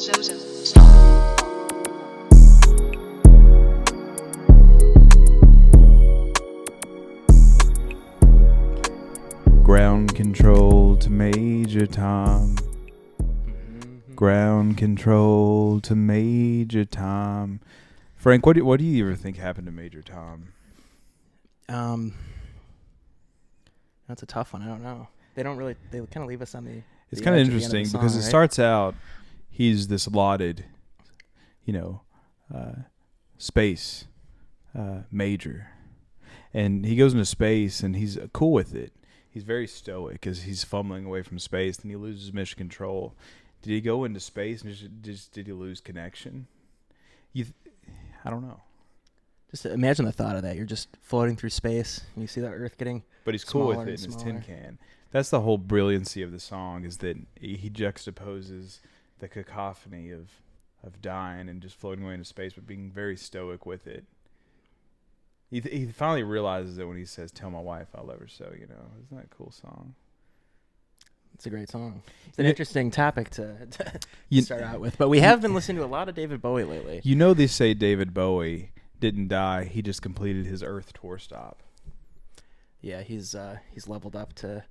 Zozo, stop. Ground control to Major Tom. Ground control to Major Tom. Frank, what do you ever think happened to Major Tom? That's a tough one. I don't know. They don't really. They kind of leave us on the. It's the kind of edge at the end interesting the song, because it right? starts out, he's this lauded, space major, and he goes into space and he's cool with it. He's very stoic as he's fumbling away from space, and he loses mission control. Did he go into space and just did he lose connection? I don't know. Just imagine the thought of that. You're just floating through space, and you see the Earth getting. But he's cool with Smaller it in and his tin smaller. can. That's the whole brilliancy of the song, is that he juxtaposes the cacophony of dying and just floating away into space, but being very stoic with it. He finally realizes it when he says, "Tell my wife I love her so." Isn't that a cool song? It's a great song. It's an Yeah. interesting topic to You- start out with. But we have been listening to a lot of David Bowie lately. They say David Bowie didn't die; he just completed his Earth tour stop. Yeah, he's leveled up to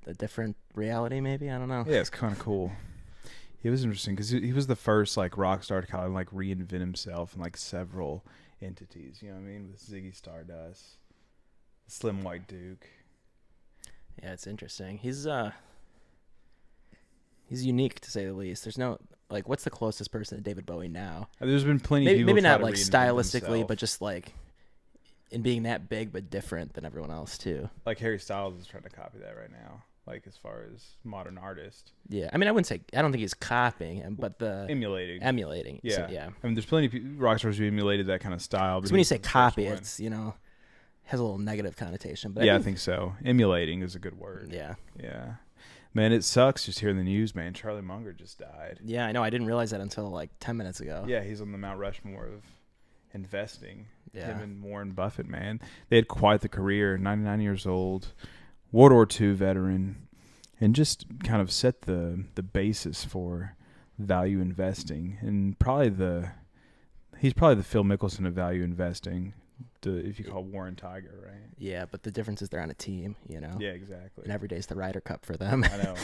a different reality. Maybe, I don't know. Yeah, it's kind of cool. It was interesting because he was the first rock star to kind of reinvent himself in several entities. You know what I mean? With Ziggy Stardust, Slim White Duke. Yeah, it's interesting. He's unique to say the least. There's no what's the closest person to David Bowie now? There's been plenty of people Maybe try not to like reinvent stylistically, themselves. but just in being that big but different than everyone else too. Like Harry Styles is trying to copy that right now. As far as modern artist, Yeah, I mean, I don't think he's copying him, but the emulating. Yeah, Yeah, so, yeah. I mean, there's plenty of rock stars who emulated that kind of style. Because but when you he's say the first copy, one. it's has a little negative connotation. But I think so. Emulating is a good word. Yeah. Yeah. Man, it sucks just hearing the news, man. Charlie Munger just died. Yeah, I know. I didn't realize that until 10 minutes ago. Yeah, he's on the Mount Rushmore of investing. Yeah. Him and Warren Buffett, man. They had quite the career. 99 years old, World War II veteran, and just kind of set the basis for value investing. And he's probably the Phil Mickelson of value investing, if you call Warren Tiger, right? Yeah, but the difference is they're on a team, Yeah, exactly. And every day's the Ryder Cup for them. I know.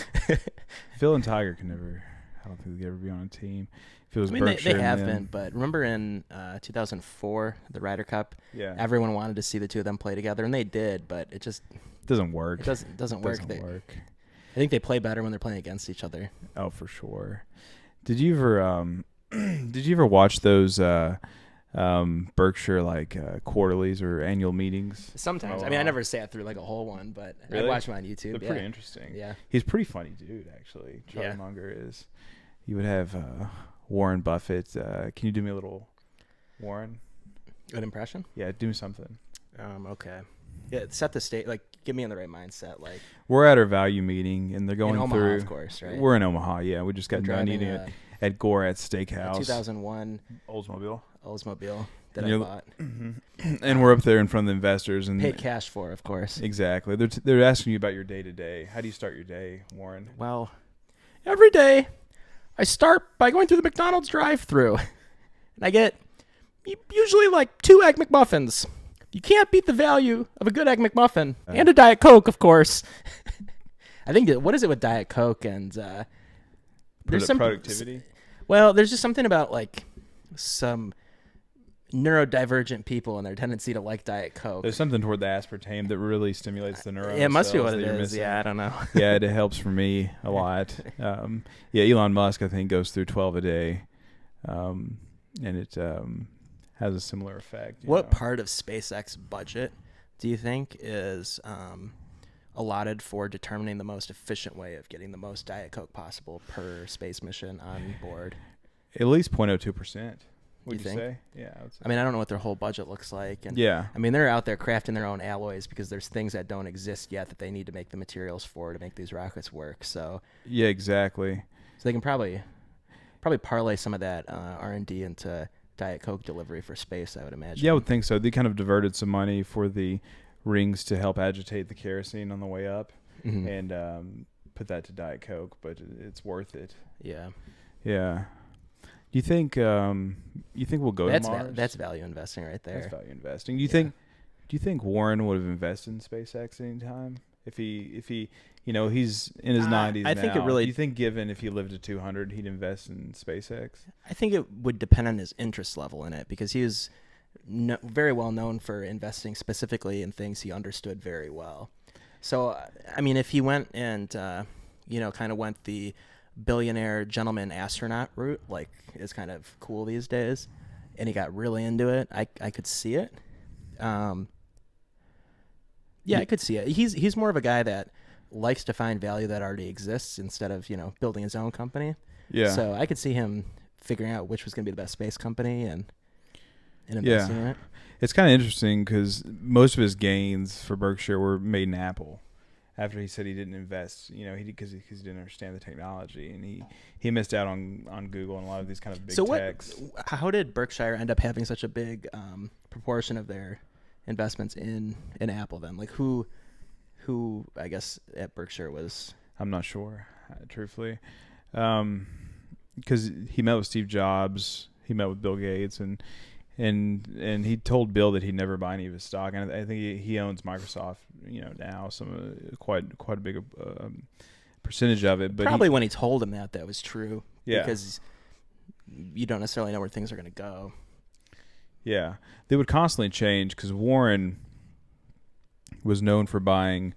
Phil and Tiger can never. I don't think they could ever be on a team. If it was I mean, Berkshire they have and them, been, but remember in 2004, the Ryder Cup, yeah, everyone wanted to see the two of them play together, and they did, but it just doesn't work. it doesn't work. Doesn't work. I think they play better when they're playing against each other. Oh, for sure. Did you ever watch those Berkshire quarterlies or annual meetings? Sometimes. Oh, I mean, I never sat through a whole one, but Really? I watch them on YouTube. They're pretty interesting. Yeah. He's a pretty funny dude, actually. Charlie Yeah. Munger is. You would have Warren Buffett. Can you do me a little Warren? Good impression? Yeah, do something. Okay. Yeah, set the state. Get me in the right mindset. We're at our value meeting, and they're going in Omaha, through. of course, right? We're in Omaha, yeah. We just got I'm done driving eating it at Gorat's a Steakhouse. 2001 Oldsmobile. Oldsmobile that You I know, bought. And we're up there in front of the investors. And Paid cash for, of course. Exactly. They're asking you about your day-to-day. How do you start your day, Warren? Well, every day I start by going through the McDonald's drive-thru, and I get usually 2 Egg McMuffins. You can't beat the value of a good Egg McMuffin and a Diet Coke, of course. I think what is it with Diet Coke and there's some productivity? Well, there's just something about some neurodivergent people and their tendency to like Diet Coke. There's something toward the aspartame that really stimulates the neurons. Yeah, it must be what cells it that you're is. missing. Yeah, I don't know. Yeah, it helps for me a lot. Elon Musk, I think, goes through 12 a day, and it has a similar effect. you What know. part of SpaceX budget do you think is allotted for determining the most efficient way of getting the most Diet Coke possible per space mission on board? At least 0.02%. Would you think? say? Yeah, I would say. I mean, I don't know what their whole budget looks like. And Yeah. I mean, they're out there crafting their own alloys because there's things that don't exist yet that they need to make the materials for to make these rockets work. So Yeah, exactly. they can probably parlay some of that R&D into Diet Coke delivery for space, I would imagine. Yeah, I would think so. They kind of diverted some money for the rings to help agitate the kerosene on the way up, Mhm. and put that to Diet Coke, but it's worth it. Yeah. Yeah. Do you think we'll go to Mars? That's value investing right there. That's value investing. Do you think Warren would have invested in SpaceX anytime if he he's in his 90s now? I think it really. Do you think given if he lived to 200, he'd invest in SpaceX? I think it would depend on his interest level in it, because he was very well known for investing specifically in things he understood very well. So, I mean, if he went and, kind of went the billionaire gentleman astronaut route, like is kind of cool these days, and he got really into it, I could see it. I could see it. He's more of a guy that likes to find value that already exists instead of, building his own company. Yeah. So I could see him figuring out which was going to be the best space company and investing in it. It's kind of interesting because most of his gains for Berkshire were made in Apple. After he said he didn't invest, because he didn't understand the technology, and he missed out on Google and a lot of these kind of big techs. How did Berkshire end up having such a big proportion of their investments in Apple then? Like who I guess at Berkshire was? I'm not sure, truthfully, because he met with Steve Jobs, he met with Bill Gates, and he told Bill that he'd never buy any of his stock, and I think he owns Microsoft, now quite a big percentage of it. But probably when he told him that was true, yeah, because you don't necessarily know where things are going to go. Yeah, they would constantly change because Warren was known for buying,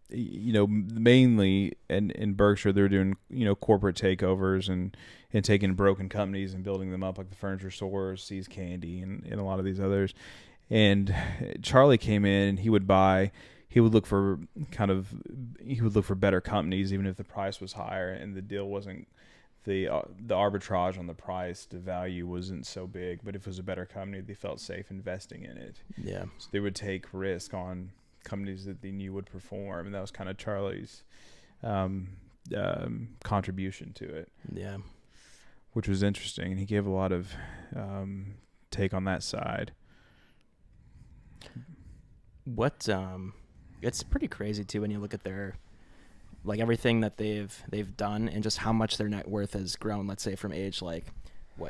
mainly in Berkshire they were doing corporate takeovers and taking broken companies and building them up, like the furniture stores, See's Candy, and a lot of these others. And Charlie came in and he would look for better companies even if the price was higher and the deal wasn't the arbitrage on the price, the value wasn't so big, but if it was a better company, they felt safe investing in it. Yeah. So they would take risk on companies that they knew would perform, and that was kind of Charlie's contribution to it. Yeah. Which was interesting, and he gave a lot of take on that side. It's pretty crazy too when you look at their, like, everything that they've done and just how much their net worth has grown. Let's say from age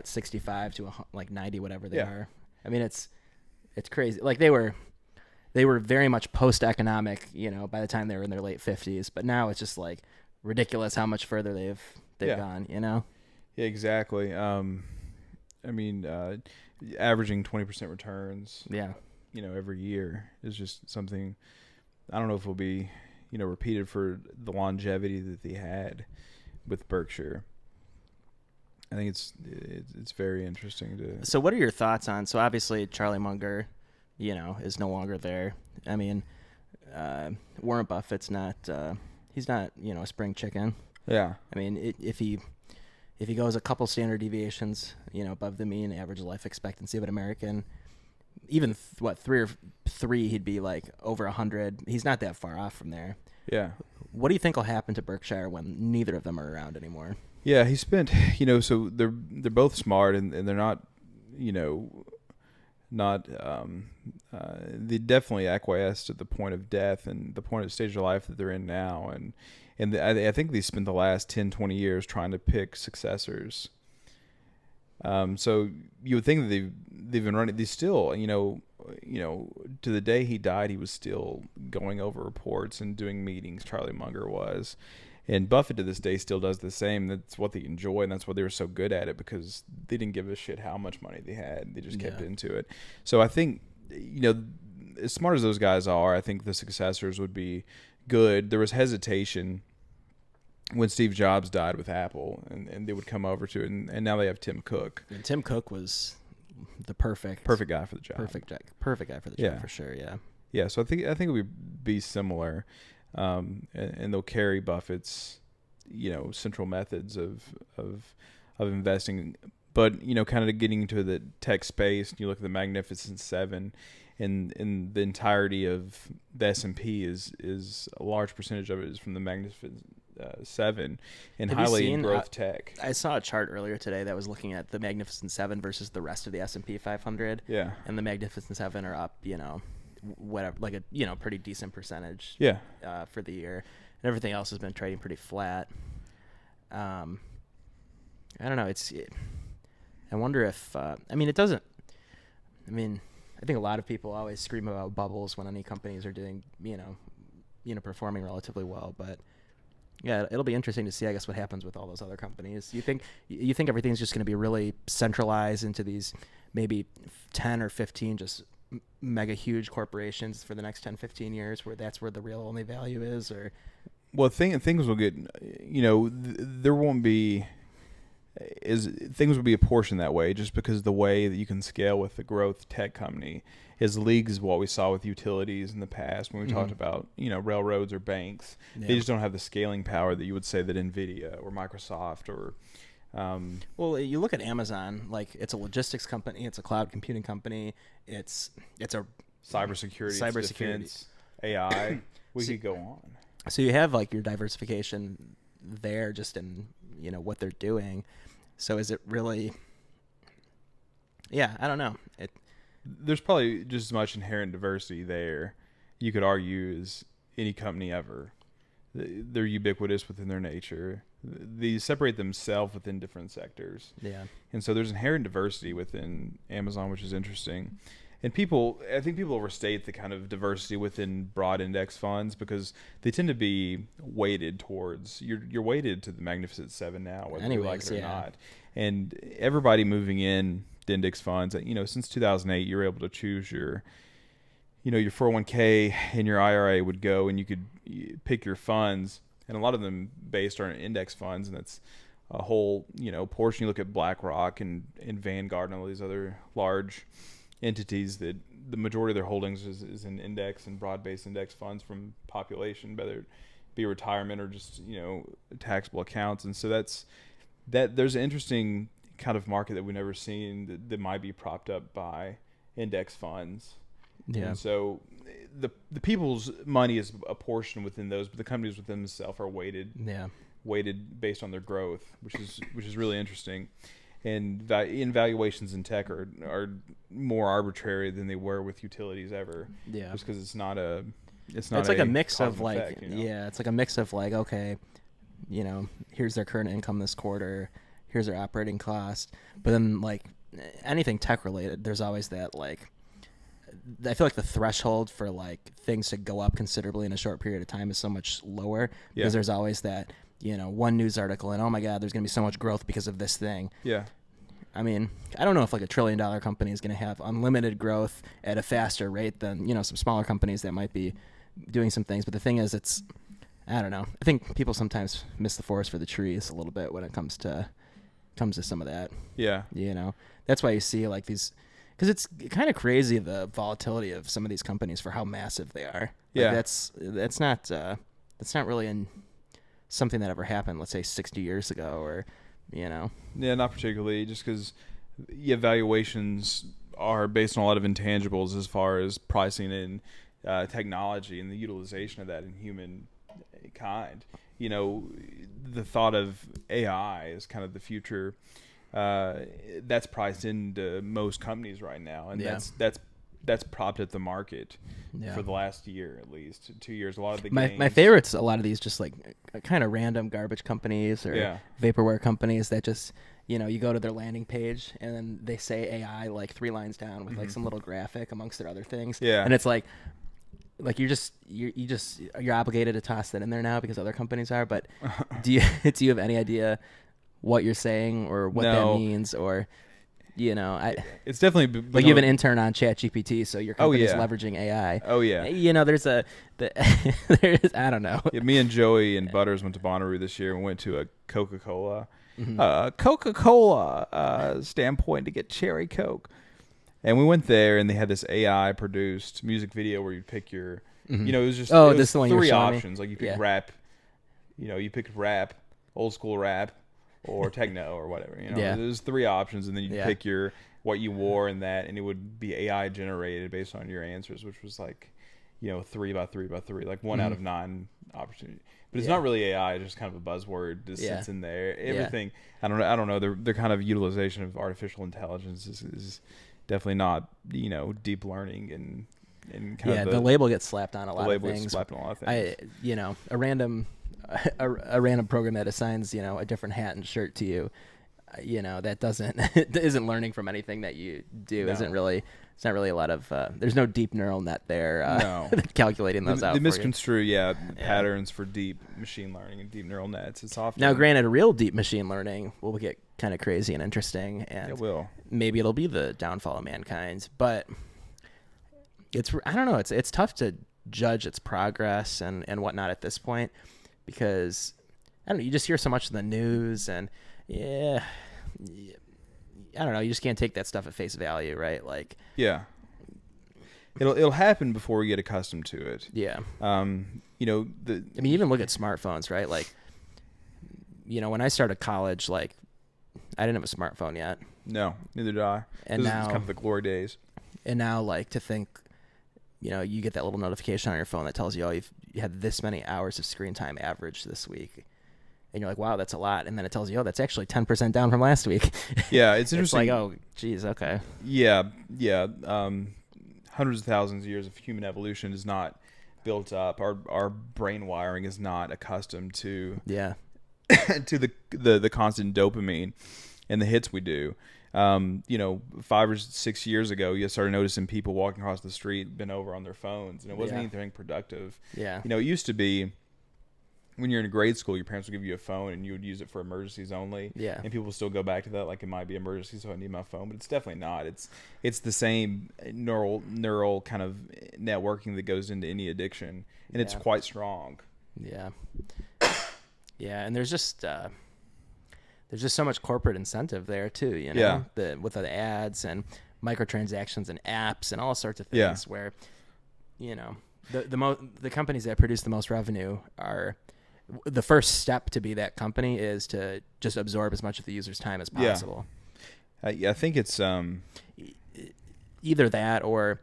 65 to 90, whatever they are. I mean, it's crazy. Like they were very much post-economic, by the time they were in their late 50s. But now it's just like ridiculous how much further they've gone. Yeah, exactly. Averaging 20% returns. Yeah. Every year is just something. I don't know if it will be, repeated for the longevity that they had with Berkshire. I think it's very interesting to. So what are your thoughts on? So obviously Charlie Munger, is no longer there. I mean, Warren Buffett's not. He's not, a spring chicken. Yeah. I mean, if he goes a couple standard deviations, above the mean average life expectancy of an American, even 3 or 4, he'd be like over 100. He's not that far off from there. Yeah. What do you think will happen to Berkshire when neither of them are around anymore? Yeah, he spent, so they're both smart and they're not, they definitely acquiesced at the point of death and the point of stage of life that they're in now. And I think they spent the last 10, 20 years trying to pick successors. So you would think that they've been running. They still, to the day he died, he was still going over reports and doing meetings. Charlie Munger was, and Buffett to this day still does the same. That's what they enjoy, and that's why they were so good at it, because they didn't give a shit how much money they had. They just kept into it. So I think, as smart as those guys are, I think the successors would be good. There was hesitation when Steve Jobs died with Apple, and they would come over to it, and now they have Tim Cook. And Tim Cook was the perfect guy for the job. Perfect guy for the job, for sure. Yeah. Yeah. So I think it would be similar, and they'll carry Buffett's, central methods of investing, but kind of getting into the tech space. You look at the Magnificent Seven, and the entirety of the S&P is a large percentage of it is from the Magnificent Seven, and highly in growth tech. I saw a chart earlier today that was looking at the Magnificent Seven versus the rest of the S&P 500. Yeah, and the Magnificent Seven are up, whatever, like a pretty decent percentage. Yeah, for the year, and everything else has been trading pretty flat. I don't know. I wonder if I mean it doesn't. I mean, I think a lot of people always scream about bubbles when any companies are doing performing relatively well, but yeah, it'll be interesting to see, I guess, what happens with all those other companies. You think everything's just going to be really centralized into these maybe 10 or 15 just mega huge corporations for the next 10, 15 years, where that's where the real only value is? Or things will get, there won't be things will be apportioned that way, just because the way that you can scale with the growth tech company is leagues of what we saw with utilities in the past when we talked about, railroads or banks. Yeah. They just don't have the scaling power that you would say that NVIDIA or Microsoft or... well, you look at Amazon, like it's a logistics company, it's a cloud computing company, it's a cybersecurity, defense, AI. We could go on. So you have like your diversification there just in, what they're doing. So is it really... Yeah, I don't know. There's probably just as much inherent diversity there, you could argue, as any company ever. They're ubiquitous within their nature. They separate themselves within different sectors. Yeah. And so there's inherent diversity within Amazon, which is interesting. And I think people overstate the kind of diversity within broad index funds, because they tend to be weighted towards, you're weighted to the Magnificent Seven now, whether you like it or not. And everybody moving in the index funds, since 2008, you're able to choose your 401k and your IRA would go, and you could pick your funds, and a lot of them based on index funds, and that's a whole, portion. You look at BlackRock and Vanguard and all these other large entities that the majority of their holdings is in index and broad-based index funds from population, whether it be retirement or just, taxable accounts. And so there's an interesting kind of market that we've never seen that might be propped up by index funds. Yeah. And so the people's money is a portion within those, but the companies within themselves are weighted based on their growth, which is really interesting. And valuations in tech are more arbitrary than they were with utilities ever. Yeah. Just because it's like a mix of like, effect, it's like a mix of like, okay, here's their current income this quarter, here's their operating cost. But then like anything tech related, there's always that like, I feel like the threshold for like things to go up considerably in a short period of time is so much lower, because there's always that, one news article and, oh my God, there's going to be so much growth because of this thing. Yeah. I mean, I don't know if like $1 trillion company is going to have unlimited growth at a faster rate than, some smaller companies that might be doing some things. But the thing is, I don't know. I think people sometimes miss the forest for the trees a little bit when it comes to some of that. Yeah. That's why you see like these, because it's kind of crazy, the volatility of some of these companies for how massive they are. Yeah. Like that's not really something that ever happened, let's say 60 years ago, or, Yeah, not particularly, just because valuations are based on a lot of intangibles as far as pricing and technology and the utilization of that in humankind. The thought of AI is kind of the future. That's priced into most companies right now, and that's propped at the market for the last year, at least 2 years. A lot of the my favorites, a lot of these just like kind of random garbage companies or vaporware companies that just, you go to their landing page and then they say AI like 3 lines down with like some little graphic amongst their other things. Yeah. And it's like you're obligated to toss that in there now because other companies are. But do you have any idea what you're saying or what that means, or? It's definitely like you have an intern on ChatGPT, so your company's leveraging AI. Oh yeah. There's I don't know. Yeah, me and Joey and Butters went to Bonnaroo this year and went to a Coca-Cola standpoint to get cherry Coke. And we went there and they had this AI produced music video where you pick your, it was just this the one 3 options. Like you pick rap, you pick rap, old school rap, or techno or whatever, There's 3 options, and then you pick what you wore and that, and it would be AI generated based on your answers, which was like, 3 by 3 by 3, like 1 out of 9 opportunity. But it's not really AI; it's just kind of a buzzword that sits in there. Everything, I don't know. Their kind of utilization of artificial intelligence is definitely not, deep learning and kind of the label gets slapped on a lot of things. A random program that assigns, a different hat and shirt to you, that doesn't isn't learning from anything that you do. No. It's not really a lot of there's no deep neural net there No. calculating those out. They for you. misconstrue patterns for deep machine learning and deep neural nets. It's often Now, granted, real deep machine learning will get kind of crazy and interesting, and it will. maybe it'll be the downfall of mankind. But I don't know. It's tough to judge its progress and whatnot at this point, because I don't know. You just hear so much in the news, and I don't know. You just can't take that stuff at face value, right? Like, yeah, it'll happen before we get accustomed to it. Yeah. I mean, even look at smartphones, right? Like, when I started college, like, I didn't have a smartphone yet. No, neither did I. And This now, is kind of the glory days. And now, like, to think, you get that little notification on your phone that tells you, you had this many hours of screen time average this week. And you're like, wow, that's a lot. And then it tells you, that's actually 10% down from last week. Yeah, it's interesting. It's like, oh, geez, okay. Yeah. Hundreds of thousands of years of human evolution is not built up. Our brain wiring is not accustomed to to the constant dopamine and the hits we do. 5 or 6 years ago, you started noticing people walking across the street bent over on their phones, and it wasn't anything productive. Yeah. It used to be when you're in grade school, your parents would give you a phone and you would use it for emergencies only. Yeah. And people still go back to that, like, it might be emergency, so I need my phone, but it's definitely not. It's the same neural kind of networking that goes into any addiction, and it's quite strong. Yeah. Yeah, and there's just so much corporate incentive there too, Yeah. with the ads and microtransactions and apps and all sorts of things where, the companies that produce the most revenue are, the first step to be that company is to just absorb as much of the user's time as possible. I think it's either that or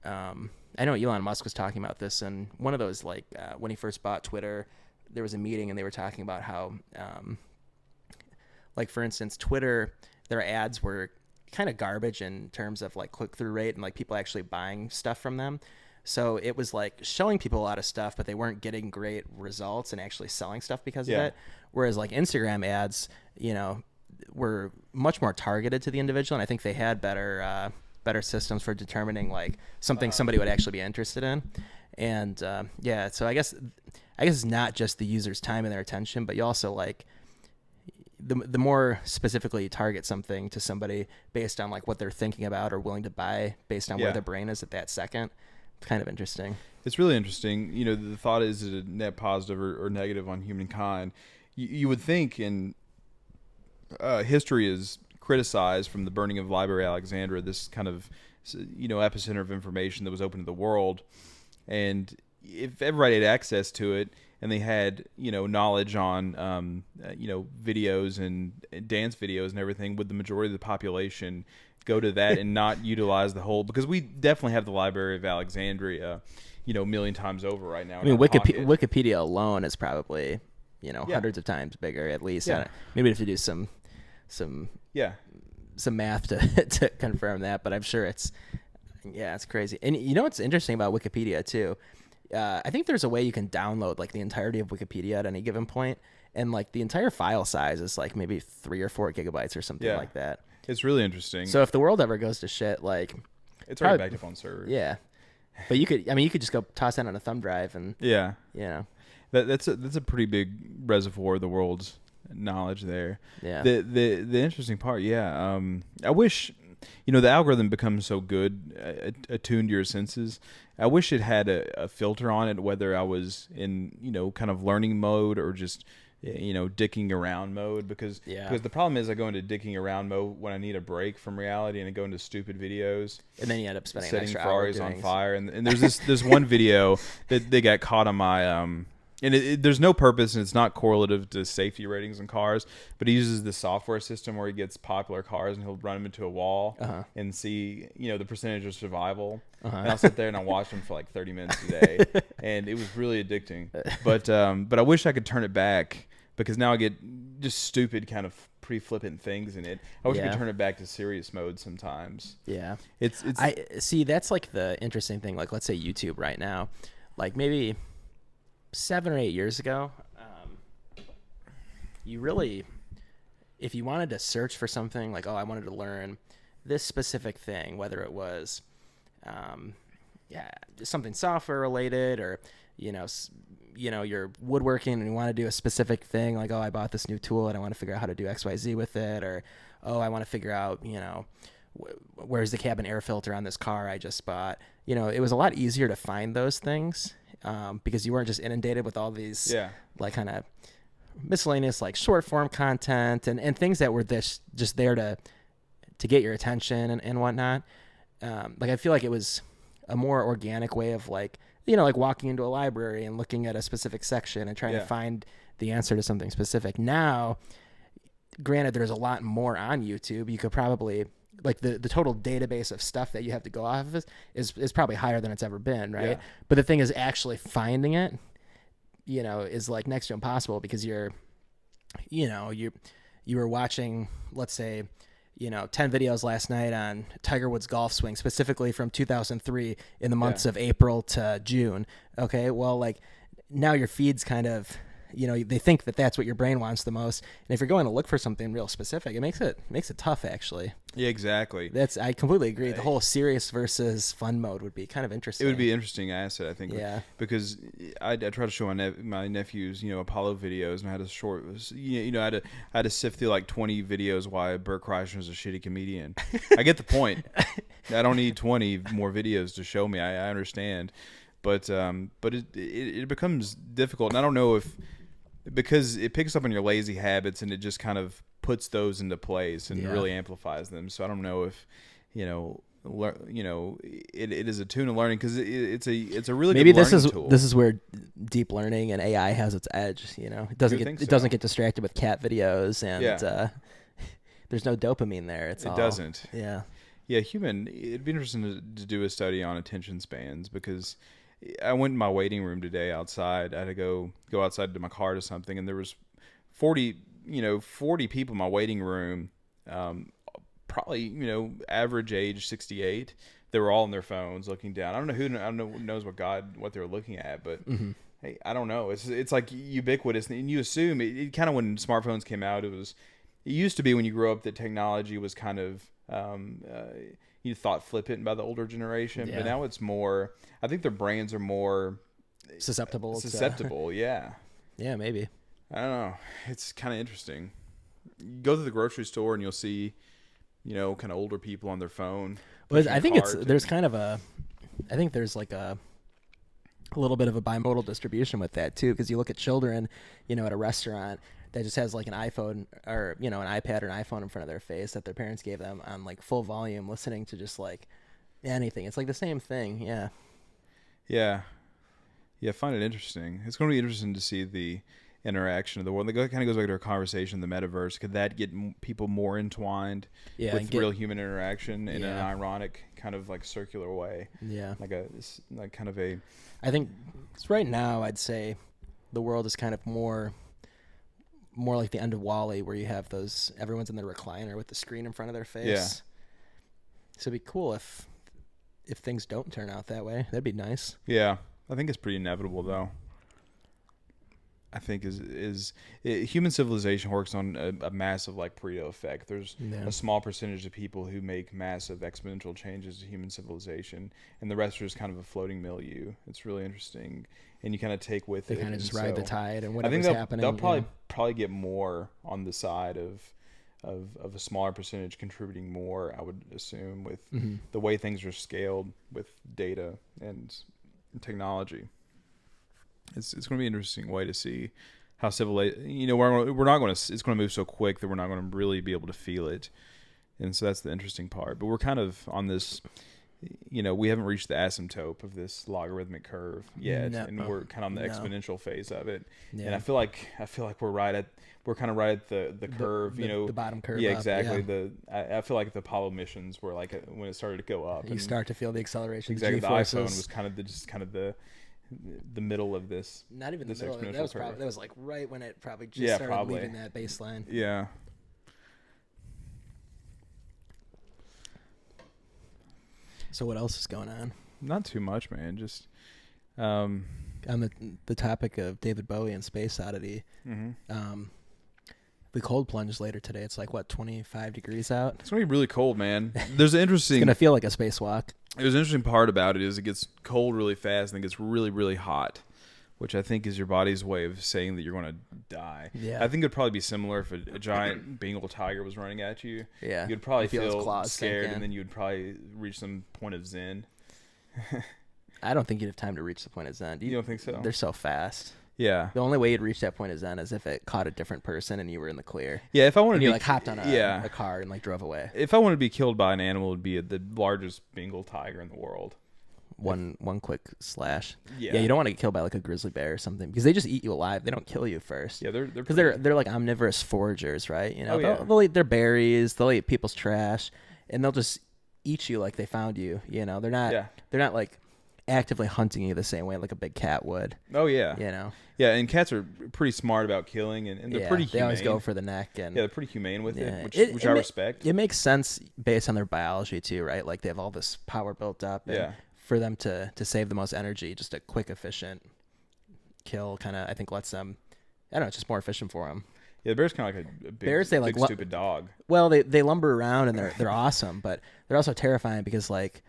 I know Elon Musk was talking about this, and one of those, like, when he first bought Twitter, there was a meeting and they were talking about how like, for instance, Twitter, their ads were kind of garbage in terms of, like, click-through rate and, like, people actually buying stuff from them. So it was, like, showing people a lot of stuff, but they weren't getting great results and actually selling stuff because of it. Whereas, like, Instagram ads, were much more targeted to the individual, and I think they had better systems for determining, like, something somebody would actually be interested in. And so I guess it's not just the user's time and their attention, but you also, like, the more specifically you target something to somebody based on, like, what they're thinking about or willing to buy based on where their brain is at that second. It's kind of interesting. It's really interesting. The thought is it a net positive or negative on humankind? You would think, in history is criticized from the burning of Library of Alexandria, this kind of epicenter of information that was open to the world, and if everybody had access to it and they had knowledge on videos and dance videos and everything, would the majority of the population go to that and not utilize the whole? Because we definitely have the Library of Alexandria a million times over right now. I mean, Wikipedia alone is probably hundreds of times bigger at least. Maybe we have to do some math to confirm that, but I'm sure it's crazy. And what's interesting about Wikipedia too, I think there's a way you can download, like, the entirety of Wikipedia at any given point, and, like, the entire file size is, like, maybe 3 or 4 gigabytes or something like that. It's really interesting. So if the world ever goes to shit, like, it's already backed up on servers. Yeah, but you could just go toss that on a thumb drive and that's a pretty big reservoir of the world's knowledge there. Yeah. The interesting part, I wish the algorithm becomes so good, attuned to your senses. I wish it had a filter on it, whether I was in kind of learning mode or just dicking around mode, because the problem is I go into dicking around mode when I need a break from reality, and I go into stupid videos, and then you end up spending setting an extra Ferraris hour on fire. And there's this one video that they got caught on my and there's no purpose, and it's not correlative to safety ratings in cars, but he uses this software system where he gets popular cars and he'll run them into a wall and see the percentage of survival. And I'll sit there and I'll watch them for like 30 minutes a day, and it was really addicting. But I wish I could turn it back, because now I get just stupid kind of pretty flippant things in it. I wish I could turn it back to serious mode sometimes. Yeah, it's I see. That's, like, the interesting thing. Like, let's say YouTube right now, like, maybe 7 or 8 years ago, you really if you wanted to search for something like, oh, I wanted to learn this specific thing, whether it was, something software related, or, you're woodworking and you want to do a specific thing, like, oh, I bought this new tool and I want to figure out how to do XYZ with it, or, oh, I want to figure out, where's the cabin air filter on this car I just bought. It was a lot easier to find those things because you weren't just inundated with all these like kind of miscellaneous like short form content and things that were just there to get your attention and whatnot. Like I feel like it was a more organic way of like walking into a library and looking at a specific section and trying to find the answer to something specific. Now, granted, there's a lot more on YouTube. You could probably like the total database of stuff that you have to go off of is probably higher than it's ever been, right? Yeah. But the thing is actually finding it, is like next to impossible because you were watching, let's say, 10 videos last night on Tiger Woods golf swing, specifically from 2003 in the months of April to June. Okay. Well, like now your feed's kind of, they think that that's what your brain wants the most. And if you're going to look for something real specific, it makes it tough actually. Yeah, exactly. I completely agree. The whole serious versus fun mode would be kind of interesting. It would be an interesting asset, I think. Yeah. Because I try to show my nephews, Apollo videos, and I had to I had to sift through like 20 videos why Bert Kreischer is a shitty comedian. I get the point. I don't need 20 more videos to show me. I understand. But it becomes difficult, and I don't know if because it picks up on your lazy habits and it just kind of puts those into place and really amplifies them. So I don't know if it is a tune of learning because it's a really maybe good this tool. This is where deep learning and AI has its edge. It doesn't get distracted with cat videos and there's no dopamine there. It doesn't. Yeah. Yeah, it'd be interesting to do a study on attention spans because I went in my waiting room today outside. I had to go outside to my car to something, and there was 40 people in my waiting room, probably, average age 68. They were all on their phones looking down. I don't know who knows what they were looking at, but hey, I don't know. It's like ubiquitous, and you assume it kind of when smartphones came out, it used to be when you grew up that technology was kind of you thought flippant by the older generation, but now it's more. I think their brains are more susceptible. Yeah. Yeah, maybe. I don't know. It's kind of interesting. You go to the grocery store and you'll see, kind of older people on their phone. Well, I think there's kind of I think there's like a little bit of a bimodal distribution with that too, because you look at children, at a restaurant that just has like an iPhone or, an iPad or an iPhone in front of their face that their parents gave them on like full volume, listening to just like anything. It's like the same thing. Yeah. Yeah. Yeah. I find it interesting. It's going to be interesting to see the interaction of the world. It kind of goes back to our conversation, the metaverse. Could that get people more entwined with real human interaction in an ironic kind of like circular way? Yeah. Like kind of a, I think right now I'd say the world is kind of more like the end of WALL-E, where you have everyone's in the recliner with the screen in front of their face. Yeah. So it'd be cool if things don't turn out that way. That'd be nice. Yeah. I think it's pretty inevitable though. I think human civilization works on a massive like Pareto effect. There's a small percentage of people who make massive exponential changes to human civilization, and the rest are just kind of a floating milieu. It's really interesting, and you kind of take with it. They kind of just ride the tide, and whatever's happening. They'll probably get more on the side of a smaller percentage contributing more. I would assume with the way things are scaled with data and technology. It's going to be an interesting way to see how civilized. We're not going to. It's going to move so quick that we're not going to really be able to feel it, and so that's the interesting part. But we're kind of on this. We haven't reached the asymptote of this logarithmic curve yet, and we're kind of on the exponential phase of it. Yeah. And I feel like we're kind of right at the curve. The bottom curve. Yeah, exactly. Yeah. I feel like the Apollo missions were like when it started to go up. You start to feel the acceleration. Exactly. The iPhone was kind of the middle of this. Not even the middle. That was like right when it probably just started leaving that baseline. Yeah. So what else is going on? Not too much, man. Just on the topic of David Bowie and Space Oddity. The cold plunge later today. It's like, what, 25 degrees out? It's going to be really cold, man. There's an interesting... It's going to feel like a spacewalk. There's an interesting part about it is it gets cold really fast and it gets really, really hot, which I think is your body's way of saying that you're going to die. Yeah. I think it'd probably be similar if a giant Bengal tiger was running at you. Yeah. You'd probably You feel its feel claws scared, sink in. and then you'd probably reach some point of zen. I don't think you'd have time to reach the point of zen. You don't think so? They're so fast. Yeah. The only way you'd reach that point of zen is if it caught a different person and you were in the clear. Yeah, if I wanted And to you be, like hopped on a car and like drove away. If I wanted to be killed by an animal, it would be the largest Bengal tiger in the world. One quick slash. Yeah. Yeah, you don't want to get killed by like a grizzly bear or something because they just eat you alive. They don't kill you first. Yeah, because they're like omnivorous foragers, right? You know, Oh, yeah. they'll eat their berries, they'll eat people's trash, and they'll just eat you like they found you. You know, they're not like actively hunting you the same way like a big cat would. Oh yeah. You know. Yeah, and cats are pretty smart about killing, and they're pretty humane. They always go for the neck, and yeah, they're pretty humane with yeah. it, which I respect. It makes sense based on their biology too, right? Like they have all this power built up. And Yeah. for them to save the most energy, just a quick, efficient kill kind of, I think, lets them, I don't know, it's just more efficient for them. Yeah, the bear's kind of like a big, Bears, they big like stupid dog. Well, they lumber around and they're awesome, but they're also terrifying because like,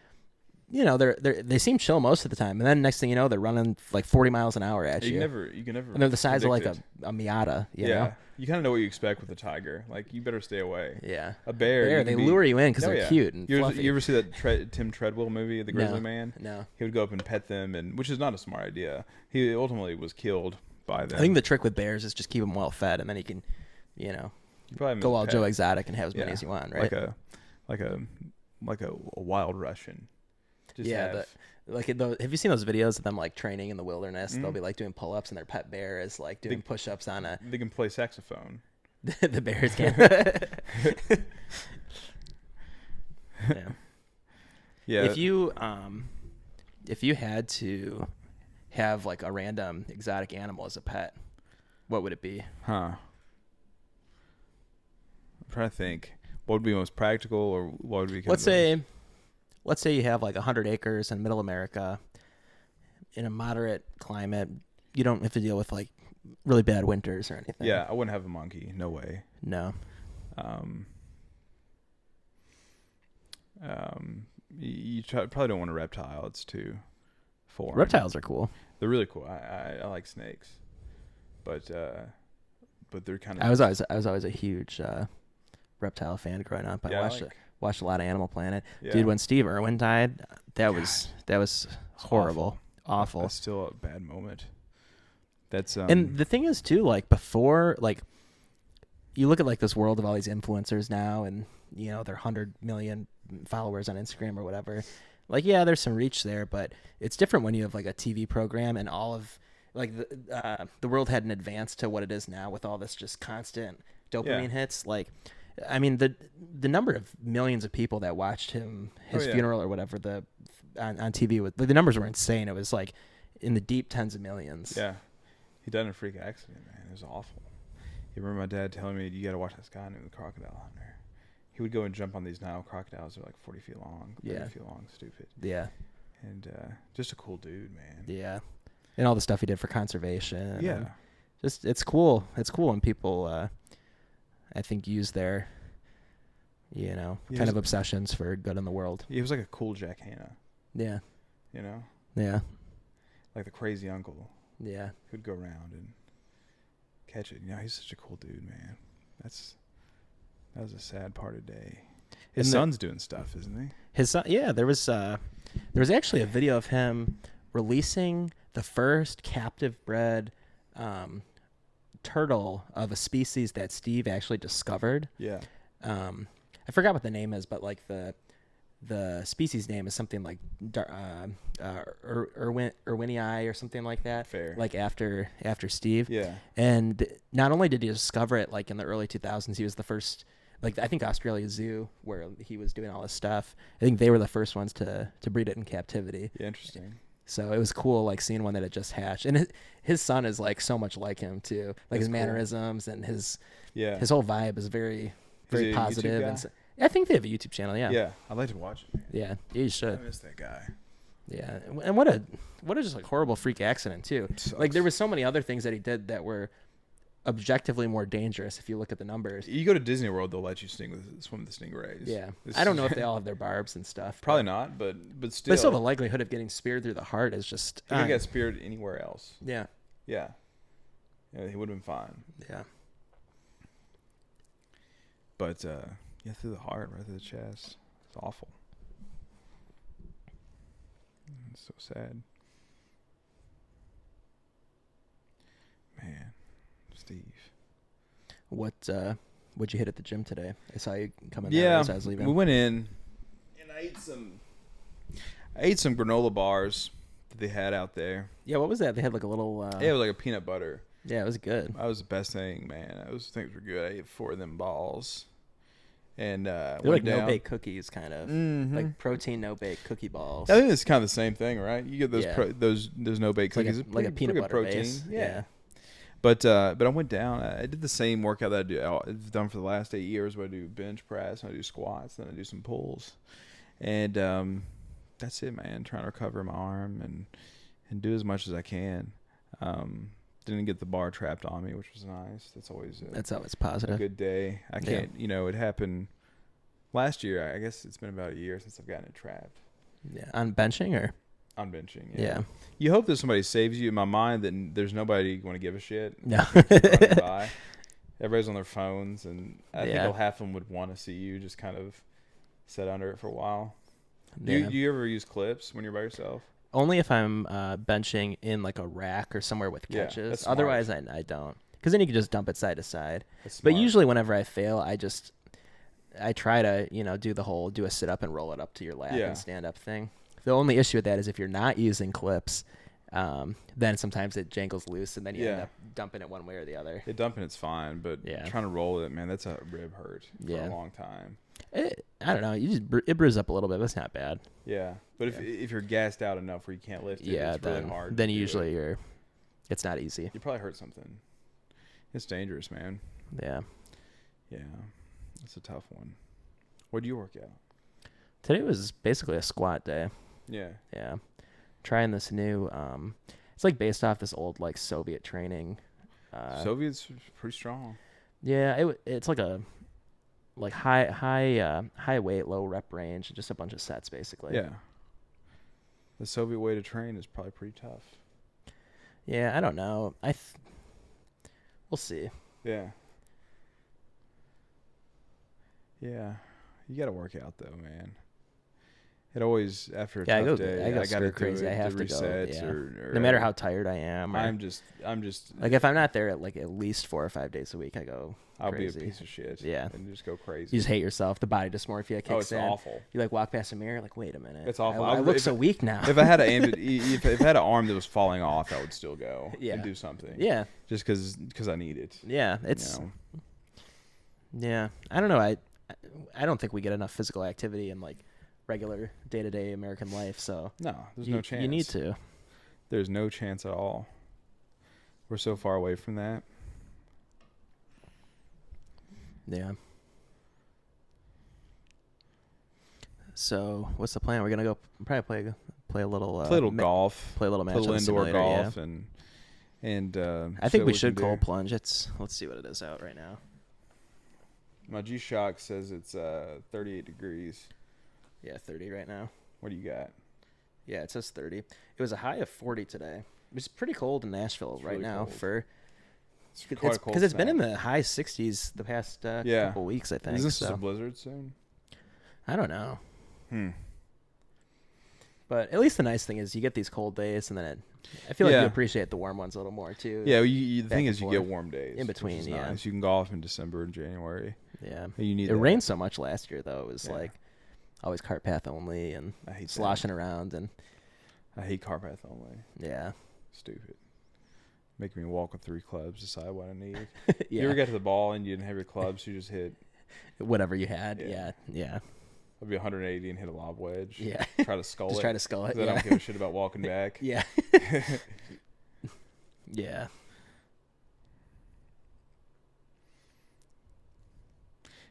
you know, they seem chill most of the time, and then next thing you know, they're running like 40 miles an hour at you. You can never. And they're the size of like predict a Miata. You yeah, know? you kind of know what you expect with a tiger. Like you better stay away. Yeah. A bear, they lure you in because they're cute and fluffy. You ever see that Tim Treadwell movie, The Grizzly Man? No. He would go up and pet them, and which is not a smart idea. He ultimately was killed by them. I think the trick with bears is just keep them well fed, and then you can, you know, go all Joe Exotic and have as many as you want, right? Like a wild Russian. Just have you seen those videos of them like training in the wilderness? They'll be like doing pull-ups, and their pet bear is like doing push-ups on a. They can play saxophone. The bears can. Yeah. Yeah. If you had to have like a random exotic animal as a pet, what would it be? I'm trying to think. What would be most practical, or what would be? Let's say you have like 100 acres in middle America in a moderate climate. You don't have to deal with like really bad winters or anything. Yeah, I wouldn't have a monkey. No way. No. You probably don't want a reptile. It's too foreign. Reptiles are cool. They're really cool. I like snakes, but they're kind of. I was always a huge reptile fan growing up. I watched a lot of Animal Planet. Yeah. Dude, when Steve Irwin died, that was horrible, awful. That's still a bad moment. That's and the thing is too, like before, like you look at like this world of all these influencers now, and you know their 100 million followers on Instagram or whatever. Like yeah, there's some reach there, but it's different when you have like a TV program and all of like the world hadn't advanced to what it is now with all this just constant dopamine hits. Like, I mean the number of millions of people that watched his funeral or whatever on TV with the numbers were insane. It was like in the deep tens of millions. Yeah. He died in a freak accident, man. It was awful. You remember my dad telling me, you got to watch this guy named the Crocodile Hunter. He would go and jump on these Nile crocodiles that are like 40 feet long, 30 feet long, stupid. Yeah. And just a cool dude, man. Yeah. And all the stuff he did for conservation. Yeah. Just it's cool. It's cool when people, I think, use their, kind of obsessions for good in the world. He was like a cool Jack Hanna. Yeah. You know? Yeah. Like the crazy uncle. Yeah. Who'd go around and catch it. You know, he's such a cool dude, man. That was a sad part of the day. His son's doing stuff, isn't he? His son, yeah. There was actually a video of him releasing the first captive bred turtle of a species that Steve actually discovered. Yeah. I forgot what the name is, but like the species name is something like Irwinii or something like that. Fair. Like after Steve. Yeah. And not only did he discover it like in the early 2000s, he was the first. Like I think Australia Zoo, where he was doing all this stuff. I think they were the first ones to breed it in captivity. Yeah, interesting. So it was cool, like seeing one that had just hatched, and his son is like so much like him too. Like That's his cool. mannerisms and his whole vibe is very very positive. And guy? I think they have a YouTube channel. Yeah. Yeah, I'd like to watch it. Yeah, you should. I miss that guy. Yeah, and what a just like horrible freak accident too. Sucks. Like there was so many other things that he did that were objectively more dangerous if you look at the numbers. You go to Disney World, they'll let you swim with the stingrays. Yeah, I don't know if they all have their barbs and stuff. Probably not, but still. But still, the likelihood of getting speared through the heart is just. You could get speared anywhere else. Yeah. Yeah. Yeah, he would have been fine. Yeah. But yeah, through the heart, right through the chest. It's awful. It's so sad. Man, Steve. What'd you hit at the gym today? I saw you coming Yeah, there as I was leaving. we went in, and I ate some granola bars that they had out there. Yeah, what was that? They had like a little. Yeah, it was like a peanut butter. Yeah, it was good. That was the best thing, man. Those things were good. I ate 4 of them balls. And They're like no-bake cookies, kind of. Mm-hmm. Like protein no-bake cookie balls. I think it's kind of the same thing, right? You get those Yeah. those no-bake It's cookies. like a peanut pretty good butter base. Yeah. But I went down. I did the same workout that I've done for the last 8 years, where I do bench press, and I do squats, then I do some pulls, and that's it, man. Trying to recover my arm and do as much as I can. Didn't get the bar trapped on me, which was nice. That's always That's positive. a good day. I can't, it happened last year. I guess it's been about a year since I've gotten it trapped. Yeah, on benching or On benching. yeah. You hope that somebody saves you. In my mind, that there's nobody going to give a shit. No. Running by. Everybody's on their phones, and I think half of them would want to see you just kind of sit under it for a while. Do you ever use clips when you're by yourself? Only if I'm benching in like a rack or somewhere with catches. that's smart. Otherwise, I don't. Because then you can just dump it side to side. That's But smart. usually whenever I fail, I try to, do a sit up and roll it up to your lap and stand up thing. The only issue with that is if you're not using clips, then sometimes it jangles loose and then you end up dumping it one way or the other. Dumping it's fine, but trying to roll it, man, that's a rib hurt for a long time. I don't know. It bruises up a little bit. That's not bad. Yeah, but if you're gassed out enough where you can't lift it, it's really hard. Then usually it's not easy. You probably hurt something. It's dangerous, man. Yeah. Yeah, it's a tough one. What do you work out? Today was basically a squat day. Yeah. Yeah. Trying this new it's like based off this old like Soviet training. Soviets pretty strong. Yeah, it's like a high weight, low rep range, just a bunch of sets basically. Yeah. The Soviet way to train is probably pretty tough. Yeah, I don't know. We'll see. Yeah. Yeah. You got to work out though, man. It always, after a tough day, I got to crazy. I have to go. Yeah. Or no matter how tired I am. I'm just like if I'm not there at like at least 4 or 5 days a week, I go I'll crazy. be a piece of shit. Yeah. And just go crazy. You just hate yourself. The body dysmorphia kicks in. Oh, it's awful. You like walk past a mirror, like, wait a minute. It's awful. I look so weak now. If I had if I had an arm that was falling off, I would still go and do something. Yeah. Just because I need it. Yeah. It's. Yeah. I don't know. I don't think we get enough physical activity in like regular day-to-day American life. So no, there's no chance. You need to. There's no chance at all. We're so far away from that. Yeah. So what's the plan? We're gonna go probably play a little golf, play a little match, little indoor simulator, golf, and I think we should cold plunge. Let's see what it is out right now. My G-Shock says it's 38 degrees. Yeah, 30 right now. What do you got? Yeah, it says 30. It was a high of 40 today. It's pretty cold in Nashville right now because it's been in the high 60s the past couple weeks, I think. Is this a blizzard soon? I don't know. But at least the nice thing is you get these cold days, and then I feel like you appreciate the warm ones a little more too. Yeah, the thing is you get warm days in between. Yeah, nice. You can golf in December and January. Yeah, you need. It rained so much last year though. It was like always cart path only and I hate sloshing around, and I hate cart path only. Yeah, stupid. Making me walk with 3 clubs, decide what I need. You ever get to the ball and you didn't have your clubs, you just hit whatever you had. Yeah. I'd be 180 and hit a lob wedge. Yeah. Try to skull just it. try to skull it. I don't give a shit about walking back. Yeah. Yeah.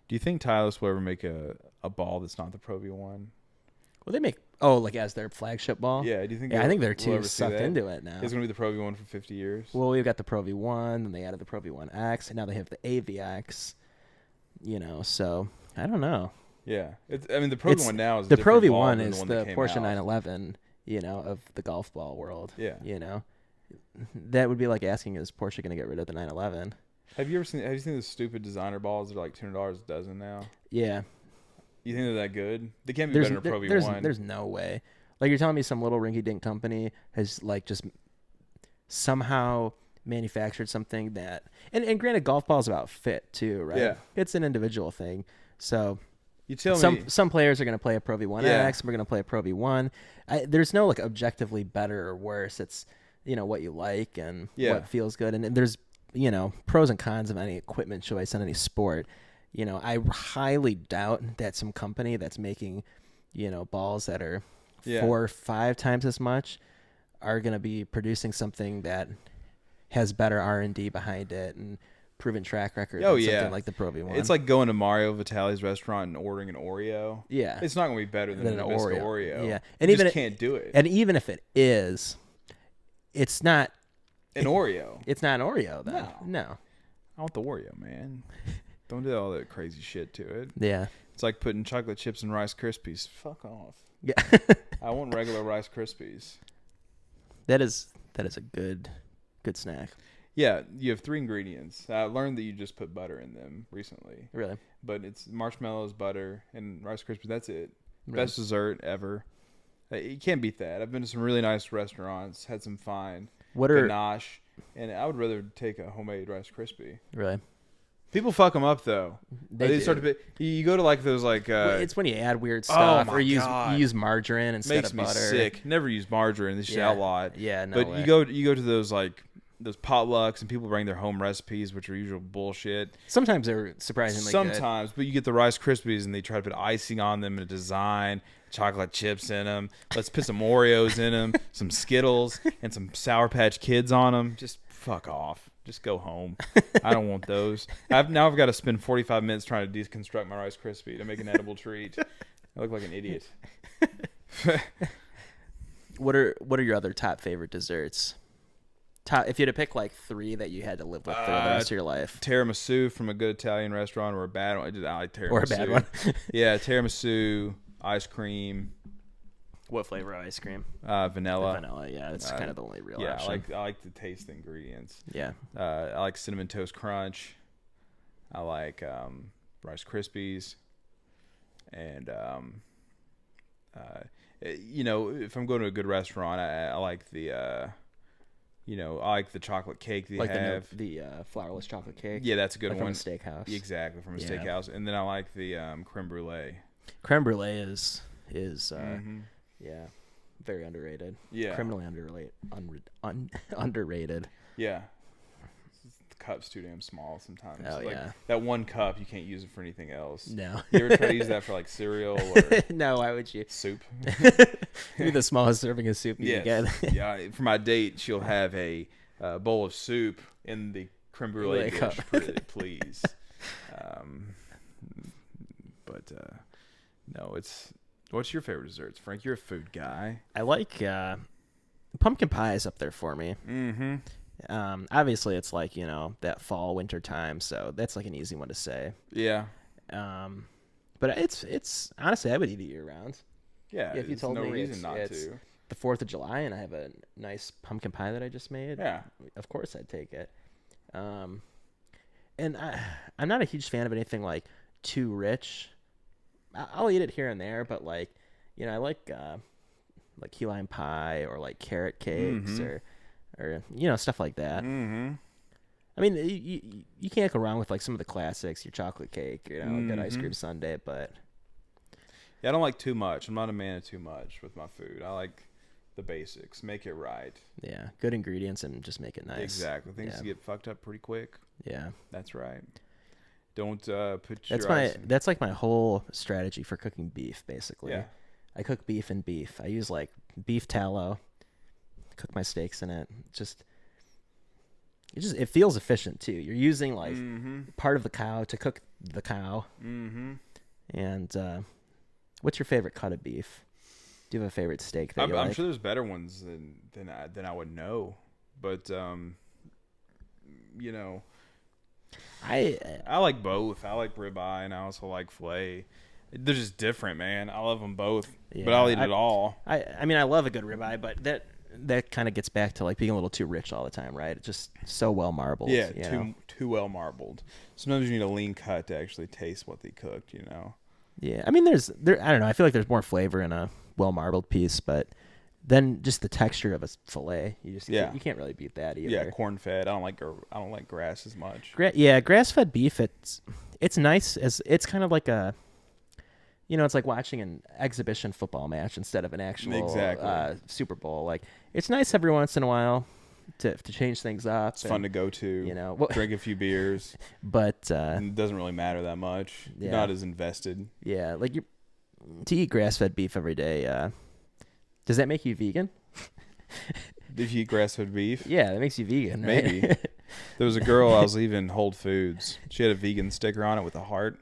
Do you think Titleist will ever make a ball that's not the Pro V1? Well, they make Oh, like as their flagship ball? Yeah, do you think? Yeah, I think they're we'll too ever see sucked that? into it now. It's gonna be the Pro V1 for 50 years. Well, we've got the Pro V1, then they added the Pro V1X, and now they have the AVX. So I don't know. Yeah, I mean the Pro V1 now is the a Pro different ball V1 than is one the that came Porsche out. 911, of the golf ball world. Yeah. That would be like asking, is Porsche going to get rid of the 911? Have you seen the stupid designer balls that are like $200 a dozen now? Yeah. You think they're that good? They can't be better than a Pro V1. There's no way. Like, you're telling me some little rinky-dink company has like just somehow manufactured something that, and granted, golf ball's about fit too, right? Yeah. It's an individual thing. So You tell me. some players are going to play a Pro V1X, Yeah. some are going to play a Pro V1. There's no like objectively better or worse. It's what you like and what feels good, and there's pros and cons of any equipment choice in any sport. I highly doubt that some company that's making balls that are 4 or 5 times as much are going to be producing something that has better R&D behind it and proven track record than something like the Pro V1. It's like going to Mario Vitale's restaurant and ordering an Oreo. Yeah. It's not going to be better than an Nabisco Oreo. Yeah. And you just can't do it. And even if it is, it's not an Oreo. It's not an Oreo, though. No. I want the Oreo, man. Don't do all that crazy shit to it. Yeah. It's like putting chocolate chips in Rice Krispies. Fuck off. Yeah. I want regular Rice Krispies. That is a good snack. Yeah, you have 3 ingredients. I learned that you just put butter in them recently. Really? But it's marshmallows, butter, and Rice Krispies. That's it. Really? Best dessert ever. You can't beat that. I've been to some really nice restaurants, had some fine ganache, and I would rather take a homemade Rice Krispie. Really? People fuck them up though. They start to be. You go to like those like. It's when you add weird stuff, or you God. use margarine instead Makes of butter. Makes me sick. Never use margarine. This shit outlawed. Yeah, no But way. you go to those like those potlucks and people bring their home recipes, which are usual bullshit. Sometimes they're surprisingly good. Sometimes, but you get the Rice Krispies and they try to put icing on them and a design, chocolate chips in them. Let's put some Oreos in them, some Skittles, and some Sour Patch Kids on them. Just fuck off. Just go home. I don't want those. I've got to spend 45 minutes trying to deconstruct my Rice Krispie to make an edible treat. I look like an idiot. What are your other top favorite desserts? If you had to pick like 3 that you had to live with for the rest of your life. Tiramisu from a good Italian restaurant or a bad one. I like tiramisu. Or a bad one. Yeah, tiramisu, ice cream. What flavor of ice cream? Vanilla. Vanilla, yeah. It's kind of the only real option. I like to taste the ingredients. Yeah. I like Cinnamon Toast Crunch. I like Rice Krispies. And, if I'm going to a good restaurant, I like the, I like the chocolate cake they have. The flourless chocolate cake. Yeah, that's a good like one. From a steakhouse. Exactly, from a steakhouse. And then I like the creme brulee. Creme brulee is yeah, very underrated. Yeah. Criminally underrated. Yeah. The cup's too damn small sometimes. Oh, like, yeah. That one cup, you can't use it for anything else. No. You ever try to use that for like cereal or no, why would you? soup? Maybe the smallest serving of soup you can get. Yeah. For my date, she'll have a bowl of soup in the creme brulee dish, please. No, it's... What's your favorite desserts, Frank? You're a food guy. I like pumpkin pie is up there for me. Mm-hmm. Obviously, it's like that fall winter time, so that's like an easy one to say. Yeah. But it's honestly, I would eat it year round. Yeah. If you told no me reason not it's to. the 4th of July and I have a nice pumpkin pie that I just made. Yeah. Of course, I'd take it. And I'm not a huge fan of anything like too rich. I'll eat it here and there, but like, I like key lime pie or like carrot cakes or stuff like that. Mm-hmm. I mean, you can't go wrong with like some of the classics, your chocolate cake, a good ice cream sundae, but yeah, I don't like too much. I'm not a man of too much with my food. I like the basics. Make it right. Yeah, good ingredients and just make it nice. Exactly. Things get fucked up pretty quick. Yeah. That's right. Don't put That's like my whole strategy for cooking beef, basically. Yeah. I cook beef in beef. I use like beef tallow, cook my steaks in it. It feels efficient too. You're using like part of the cow to cook the cow. Mm-hmm. And what's your favorite cut of beef? Do you have a favorite steak that I'm, you like? I'm sure there's better ones than I would know, but you know, I I like both. I like ribeye and I also like filet. They're just different, man. I love them both, but I'll eat it all. I mean, I love a good ribeye, but that kind of gets back to like being a little too rich all the time, right? It's just so well marbled. Yeah, you know? too well marbled. Sometimes you need a lean cut to actually taste what they cooked. Yeah, I mean, I don't know. I feel like there's more flavor in a well marbled piece, but then just the texture of a fillet, you can't really beat that either. Yeah, corn fed. I don't like grass as much. Grass fed beef. It's nice as it's kind of like a. It's like watching an exhibition football match instead of an actual Super Bowl. Like, it's nice every once in a while to change things up. It's fun to go to. Drink a few beers. But it doesn't really matter that much. You're not as invested. Yeah, like to eat grass-fed beef every day. Does that make you vegan? If you eat grass-fed beef? Yeah, that makes you vegan. Right? Maybe. There was a girl I was leaving Whole Foods. She had a vegan sticker on it with a heart.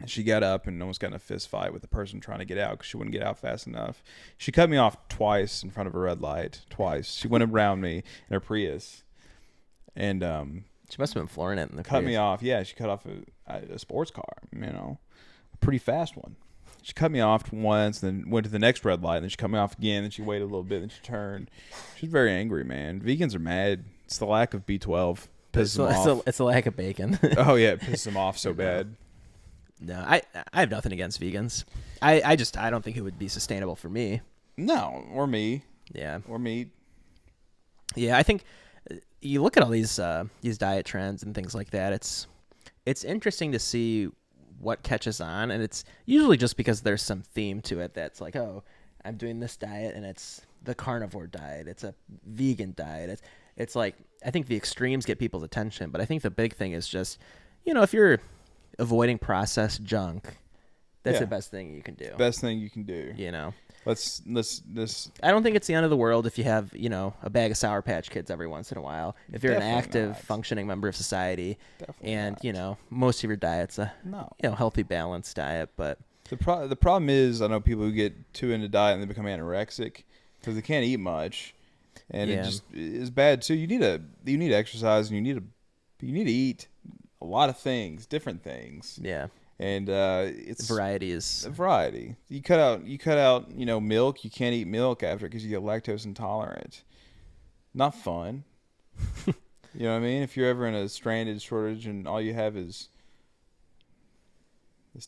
She got up and almost got in a fist fight with the person trying to get out because she wouldn't get out fast enough. She cut me off twice in front of a red light. Twice. She went around me in her Prius. And she must have been flooring it in the cut Prius. me off. Yeah, she cut off a sports car, a pretty fast one. She cut me off once, then went to the next red light, and then she cut me off again, then she waited a little bit, then she turned. She's very angry, man. Vegans are mad. It's the lack of B12. Pisses them off. It's a lack of bacon. Oh, yeah, it pisses them off so bad. No, I have nothing against vegans. I don't think it would be sustainable for me. No, or me. Yeah. Or meat. Yeah, I think you look at all these diet trends and things like that. It's interesting to see what catches on, and it's usually just because there's some theme to it that's like, oh, I'm doing this diet and it's the carnivore diet. It's a vegan diet. It's like, I think the extremes get people's attention, but I think the big thing is just, if you're avoiding processed junk, that's the best thing you can do. Best thing you can do. Let's I don't think it's the end of the world if you have, a bag of Sour Patch Kids every once in a while. If you're an active, functioning member of society, most of your diet's a healthy, balanced diet. But the problem is, I know people who get too into diet and they become anorexic because they can't eat much, and it just is bad too. You need to exercise, and you need to eat a lot of things, different things. Yeah. And it's variety. You cut out milk. You can't eat milk after because you get lactose intolerant. Not fun. You know what I mean? If you're ever in a stranded shortage and all you have is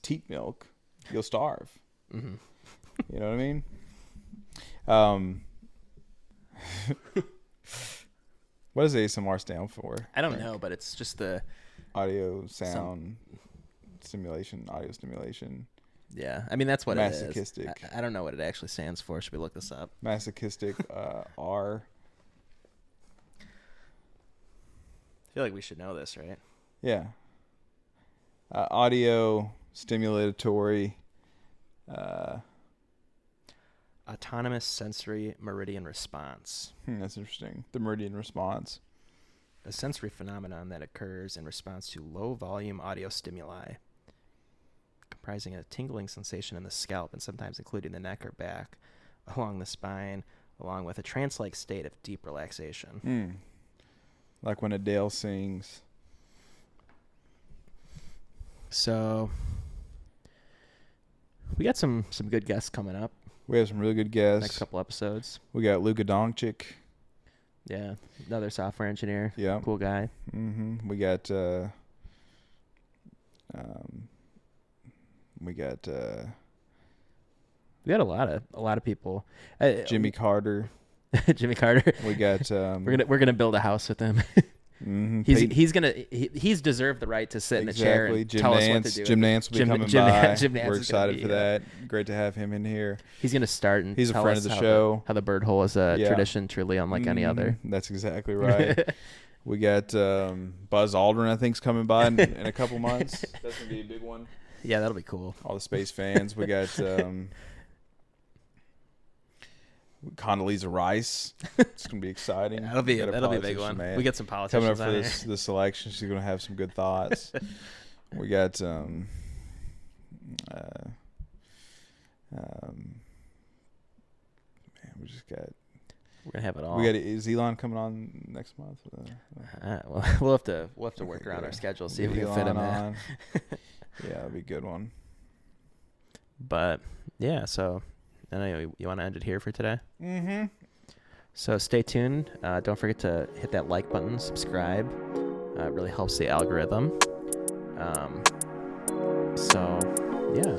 teat milk, you'll starve. Mm-hmm. You know what I mean? What does ASMR stand for? I don't know, but it's just the audio sound stimulation, audio stimulation. Yeah, I mean that's what masochistic. It is. I don't know what it actually stands for. Should we look this up? Masochistic. R. I feel like we should know this, right? Yeah. Audio stimulatory. Autonomous sensory meridian response. That's interesting. The meridian response. A sensory phenomenon that occurs in response to low-volume audio stimuli, comprising a tingling sensation in the scalp and sometimes including the neck or back, along the spine, along with a trance-like state of deep relaxation. Like when Adele sings. So, we got some good guests coming up. We have some really good guests. Next couple episodes. We got Luka Doncic. Yeah, another software engineer. Yeah, cool guy. Mm-hmm. We got a lot of people. Jimmy Carter. Jimmy Carter. We got we're gonna build a house with him. Mm-hmm. He's deserved the right to sit in a chair and tell us what to do. Jim Nance will be coming by. We're excited for that. Great to have him in here. He's gonna start and he's a friend of the show. How the Birdhole is a tradition truly unlike any other. That's exactly right. We got Buzz Aldrin, I think, is coming by in a couple months. That's gonna be a big one. Yeah, that'll be cool. All the space fans. We got Condoleezza Rice. It's gonna be exciting. That'll be a big one. Man. We get some politicians coming up for this election. She's gonna have some good thoughts. We got We just got. We're gonna have it all. We got is Elon coming on next month? Well, we'll have to work around our schedule, see if we can fit him in. Yeah, that'd be a good one. But yeah, so I know you want to end it here for today. Mm-hmm. So stay tuned. Don't forget to hit that like button, subscribe. It really helps the algorithm. So yeah.